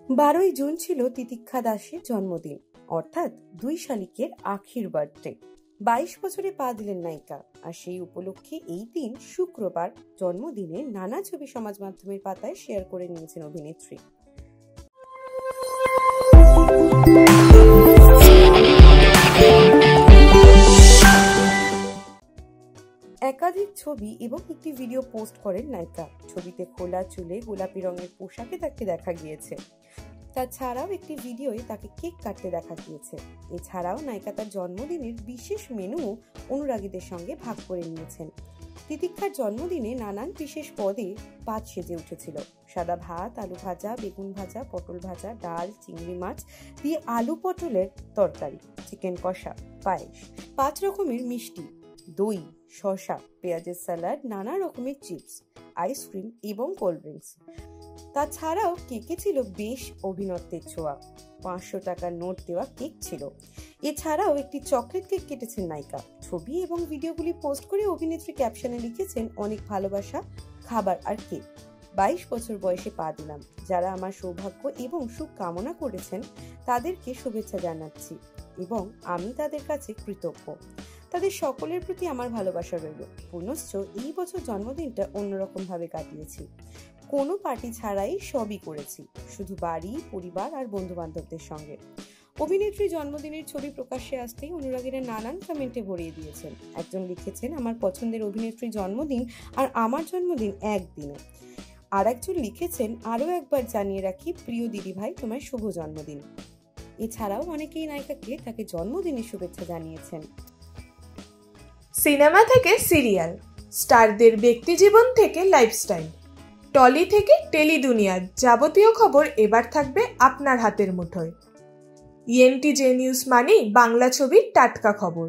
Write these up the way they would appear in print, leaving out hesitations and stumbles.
12ই June ছিল তিতিক্ষা দাসের জন্মদিন, অর্থাৎ 2 শালিকের আখির বার্থডে। 22 বছরে পা দিলেন নায়িকা, আর সেই উপলক্ষে এই দিন শুক্রবার জন্মদিনে নানা ছবি সমাজ মাধ্যমের পাতায় শেয়ার করে নিয়েছেন অভিনেত্রী। একাধিক ছবি এবং একটি ভিডিও পোস্ট করেন নায়িকা। ছবিতে খোলা চুলে গোলাপি রঙের পোশাকে তাকে দেখা গিয়েছে। তাছাড়াও একটি ভিডিওয়ে তাকে কেক কাটতে দেখা গিয়েছে। এছাড়াও নায়িকা তার জন্মদিনের বিশেষ মেনু অনুরাগীদের সঙ্গে ভাগ করে নিয়েছেন। তিতিক্ষার জন্মদিনে নানান বিশেষ পদে পাত সেজে উঠেছিল। সাদা ভাত, আলু ভাজা, বেগুন ভাজা, পটল ভাজা, ডাল, চিংড়ি মাছ দিয়ে আলু পটলের তরকারি, চিকেন কষা, পায়েস, 5 রকমের মিষ্টি, দই, শসা, পেঁয়াজের স্যালাড, নানা রকমের চিপস, আইসক্রিম এবং কোল্ড ড্রিঙ্কস। তাছাড়াও কেকে ছিল বেশ অভিনত্বের ছোঁয়া। 500 টাকার নোট দেওয়া কেক ছিল। এছাড়াও একটি চকলেট কেক কেটেছেন নায়িকা। ছবি এবং ভিডিওগুলি পোস্ট করে অভিনেত্রী ক্যাপশনে লিখেছেন, অনেক ভালোবাসা, খাবার আর কেক। 22 বছর বয়সে পা দিলাম। যারা আমার সৌভাগ্য এবং সুখ কামনা করেছেন তাদেরকে শুভেচ্ছা জানাচ্ছি এবং আমি তাদের কাছে কৃতজ্ঞ। তাদের সকলের প্রতি আমার ভালোবাসা রইল। পুনশ্চ এই বছর জন্মদিনটা অন্যরকম ভাবে কাটিয়েছি। কোনো পার্টি ছাড়াই সবই করেছি, শুধু বাড়ি, পরিবার আর বন্ধু বান্ধবদের সঙ্গে। অভিনেত্রী জন্মদিনের ছবি প্রকাশ্যে আসতেই অনুরাগীরা নানান কমেন্টে ভরিয়ে দিয়েছেন। একজন লিখেছেন, আমার পছন্দের অভিনেত্রী জন্মদিন আর আমার জন্মদিন একদিনে। আর একজন লিখেছেন, আরও একবার জানিয়ে রাখি প্রিয় দিদি ভাই, তোমার শুভ জন্মদিন। এছাড়াও অনেকেই নায়িকাকে তাকে জন্মদিনের শুভেচ্ছা জানিয়েছেন। সিনেমা থেকে সিরিয়াল, স্টারদের ব্যক্তিজীবন থেকে লাইফস্টাইল, টলি থেকে টেলি দুনিয়ার যাবতীয় খবর এবার থাকবে আপনার হাতের মুঠোয়। ENTJ নিউজ মানেই বাংলা ছবির টাটকা খবর,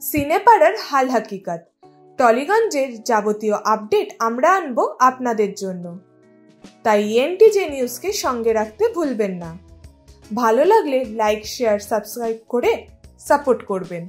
সিনেপাড়ার হাল হাকিকাত, টলিগঞ্জের যাবতীয় আপডেট আমরা আনবো আপনাদের জন্য। তাই ENTJ নিউজকে সঙ্গে রাখতে ভুলবেন না। ভালো লাগলে লাইক, শেয়ার, সাবস্ক্রাইব করে সাপোর্ট করবেন।